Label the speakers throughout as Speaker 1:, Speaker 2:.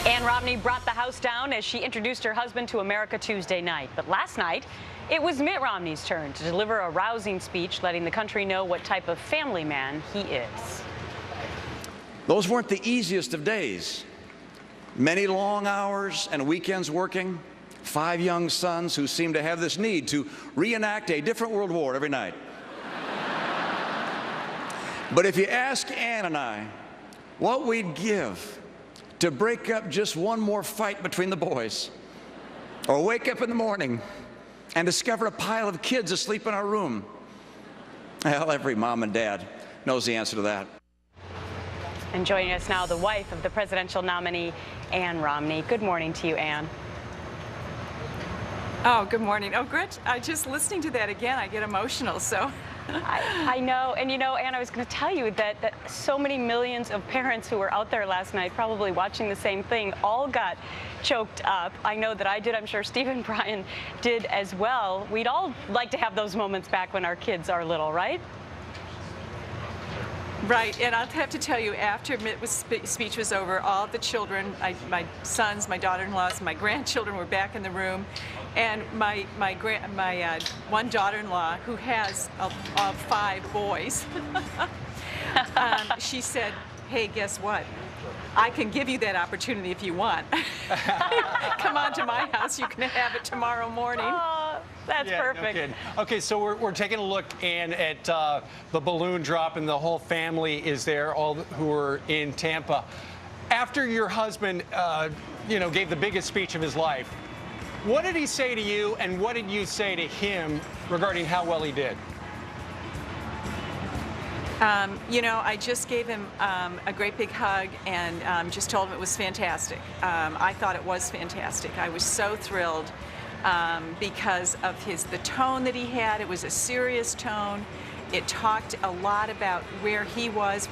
Speaker 1: Ann Romney brought the House down as she introduced her husband to America Tuesday night. But last night, it was Mitt Romney's turn to deliver a rousing speech letting the country know what type of family man he is.
Speaker 2: Those weren't the easiest of days. Many long hours and weekends working, 5 young sons who seemed to have this need to reenact a different world war every night. But if you ask Ann and I what we'd give to break up just one more fight between the boys, or wake up in the morning and discover a pile of kids asleep in our room, well, every mom and dad knows the answer to that.
Speaker 1: And joining us now, the wife of the presidential nominee, Ann Romney. Good morning to you, Ann.
Speaker 3: Oh, good morning. Oh, Gretch, just listening to that again, I get emotional, so.
Speaker 1: I know, and you know, Ann, I was going to tell you that so many millions of parents who were out there last night probably watching the same thing all got choked up. I know that I did. I'm sure Steve and Brian did as well. We'd all like to have those moments back when our kids are little, right?
Speaker 3: Right, and I'll have to tell you, after Mitt's speech was over, all of the children, my sons, my daughter-in-laws, my grandchildren were back in the room, and my one daughter-in-law, who has 5 boys, she said, "Hey, guess what? I can give you that opportunity if you want. Come on to my house. You can have it tomorrow morning."
Speaker 1: Oh, that's perfect.
Speaker 4: No, okay, so we're taking a look, Ann, at the balloon drop, and the whole family is there, all who are in Tampa. After your husband, gave the biggest speech of his life, what did he say to you, and what did you say to him regarding how well he did?
Speaker 3: I just gave him a great big hug and just told him it was fantastic. I thought it was fantastic. I was so thrilled because of the tone that he had. It was a serious tone. It talked a lot about where he was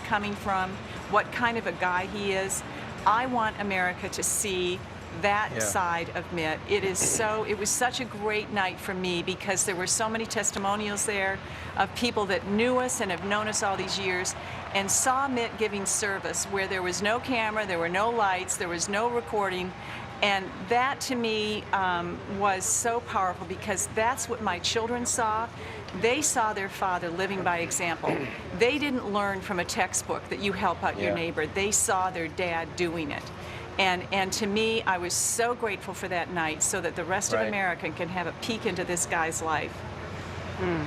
Speaker 3: coming from, what kind of a guy he is. I want America to see that side of Mitt. It was such a great night for me because there were so many testimonials there of people that knew us and have known us all these years and saw Mitt giving service where there was no camera, there were no lights, there was no recording. And that to me was so powerful because that's what my children saw. They saw their father living by example. They didn't learn from a textbook that you help out your neighbor. They saw their dad doing it. And to me, I was so grateful for that night so that the rest of America can have a peek into this guy's life.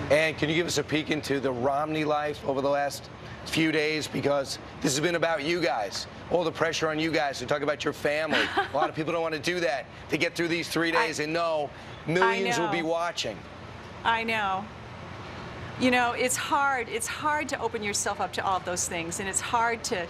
Speaker 5: And can you give us a peek into the Romney life over the last few days? Because this has been about you guys. All the pressure on you guys to talk about your family. A lot of people don't want to do that. To get through these 3 days and know millions will be watching.
Speaker 3: I know. You know, it's hard to open yourself up to all of those things, and it's hard to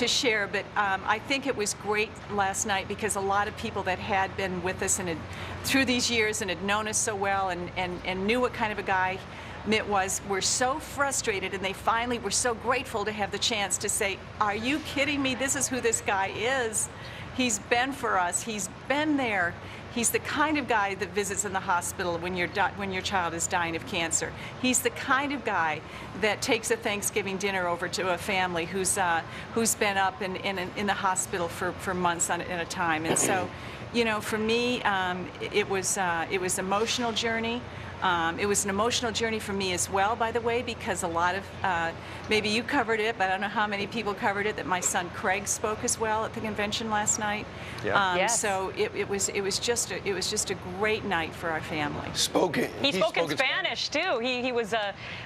Speaker 3: share, but I think it was great last night because a lot of people that had been with us and through these years and had known us so well and knew what kind of a guy Mitt was, were so frustrated, and they finally were so grateful to have the chance to say, "Are you kidding me? This is who this guy is. He's been for us. He's been there. He's the kind of guy that visits in the hospital when your child is dying of cancer. He's the kind of guy that takes a Thanksgiving dinner over to a family who's been up in the hospital for months at a time." And so, you know, for me, it was an emotional journey. It was an emotional journey for me as well, by the way, because a lot of, maybe you covered it, but I don't know how many people covered it, that my son Craig spoke as well at the convention last night.
Speaker 1: Yes.
Speaker 3: So it was just a great night for our family.
Speaker 1: He spoke in Spanish too. He was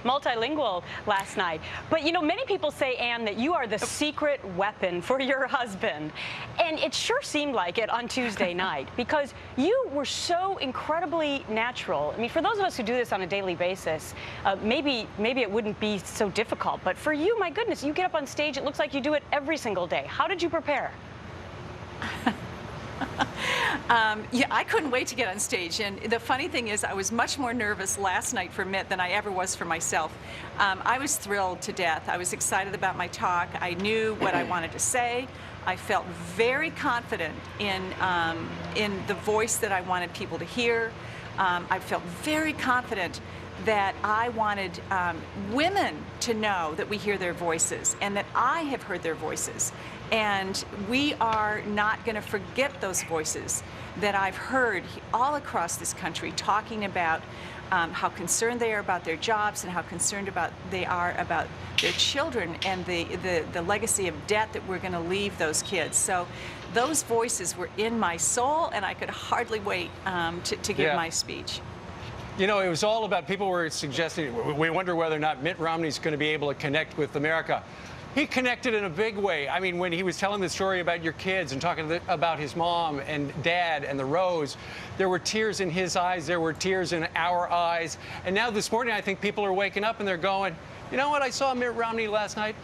Speaker 1: multilingual last night. But you know, many people say, Ann, that you are the secret weapon for your husband, and it sure seemed like it on Tuesday night because you were so incredibly natural. I mean, for those of us who do this on a daily basis, maybe it wouldn't be so difficult. But for you, my goodness, you get up on stage, it looks like you do it every single day. How did you prepare?
Speaker 3: Yeah, I couldn't wait to get on stage. And the funny thing is, I was much more nervous last night for Mitt than I ever was for myself. I was thrilled to death. I was excited about my talk. I knew what I wanted to say. I felt very confident in the voice that I wanted people to hear. I felt very confident that I wanted women to know that we hear their voices and that I have heard their voices. And we are not going to forget those voices that I've heard all across this country talking about how concerned they are about their jobs and how concerned they are about their children and the legacy of debt that we're going to leave those kids. So those voices were in my soul, and I could hardly wait to give my speech.
Speaker 4: You know, it was all about, people were suggesting, we wonder whether or not Mitt Romney's going to be able to connect with America. He connected in a big way. I mean, when he was telling the story about your kids and talking about his mom and dad and the Rose, there were tears in his eyes, there were tears in our eyes. And now this morning, I think people are waking up and they're going, you know what, I saw Mitt Romney last night.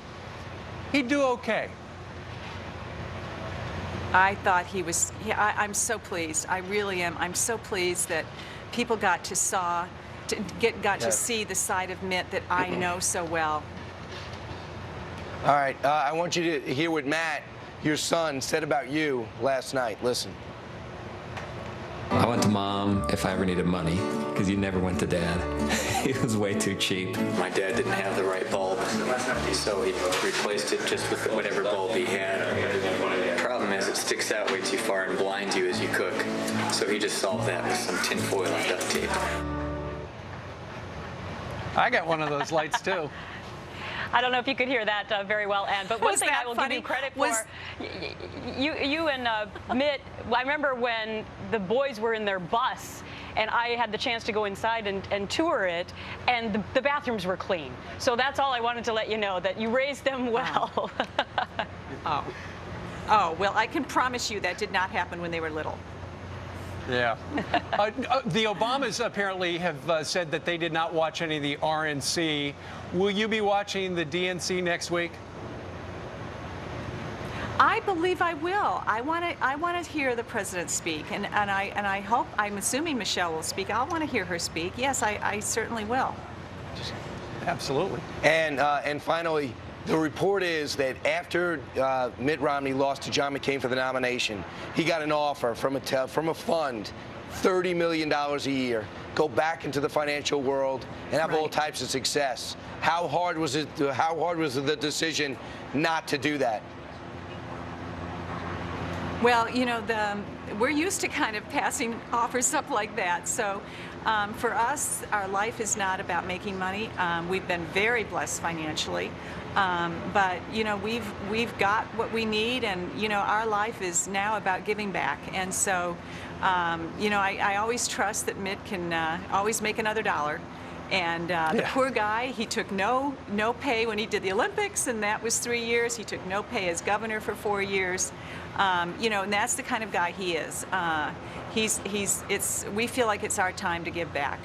Speaker 4: He'd do okay.
Speaker 3: I thought he was, I'm so pleased. I really am. I'm so pleased that people got to see the side of Mitt that I know so well.
Speaker 5: All right, I want you to hear what Matt, your son, said about you last night. Listen.
Speaker 6: I went to Mom if I ever needed money, because you never went to Dad. He was way too cheap. My dad didn't have the right bulb, so he replaced it just with whatever bulb he had. The problem is it sticks out way too far and blinds you as you cook. So he just solved that with some tin foil and duct tape.
Speaker 4: I got one of those lights, too.
Speaker 1: I don't know if you could hear that very well, Ann, but one thing I will give you credit for, you and Mitt, I remember when the boys were in their bus and I had the chance to go inside and tour it, and the bathrooms were clean. So that's all I wanted to let you know, that you raised them well.
Speaker 3: Oh, well, I can promise you that did not happen when they were little.
Speaker 4: Yeah. The Obamas apparently have said that they did not watch any of the RNC. Will you be watching the DNC next week?
Speaker 3: I believe I will. I want to hear the president speak, and I hope, I'm assuming Michelle will speak. I'll want to hear her speak. Yes, I certainly will.
Speaker 4: Absolutely.
Speaker 5: And finally, the report is that after Mitt Romney lost to John McCain for the nomination, he got an offer from a fund, $30 million a year, go back into the financial world and have all types of success. How hard was it? How hard was the decision not to do that?
Speaker 3: Well, you know, we're used to kind of passing offers up like that. So for us, our life is not about making money. We've been very blessed financially. But, you know, we've got what we need, and, you know, our life is now about giving back. And so, you know, I always trust that Mitt can always make another dollar. And the poor guy, he took no pay when he did the Olympics, and that was 3 years. He took no pay as governor for 4 years. You know, and that's the kind of guy he is. We feel like it's our time to give back.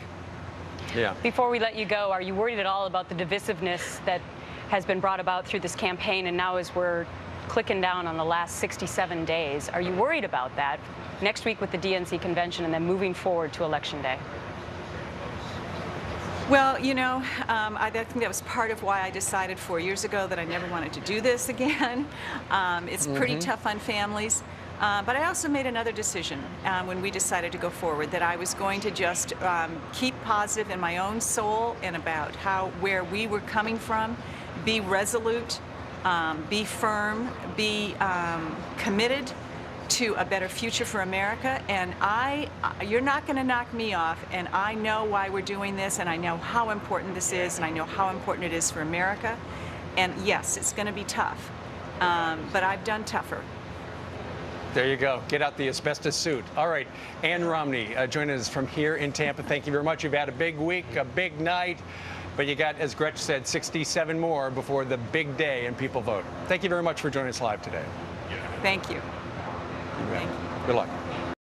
Speaker 4: Yeah.
Speaker 1: Before we let you go, are you worried at all about the divisiveness that has been brought about through this campaign, and now as we're clicking down on the last 67 days, are you worried about that next week with the DNC convention and then moving forward to Election Day?
Speaker 3: Well, you know, I think that was part of why I decided 4 years ago that I never wanted to do this again. It's pretty tough on families. But I also made another decision when we decided to go forward, that I was going to just keep positive in my own soul and about where we were coming from, be resolute, be firm, be committed to a better future for America. And you're not going to knock me off, and I know why we're doing this, and I know how important this is, and I know how important it is for America. And yes, it's going to be tough, but I've done tougher.
Speaker 4: There you go. Get out the asbestos suit. All right. Ann Romney joining us from here in Tampa. Thank you very much. You've had a big week, a big night, but you got, as Gretch said, 67 more before the big day and people vote. Thank you very much for joining us live today.
Speaker 3: Thank you.
Speaker 4: Good luck.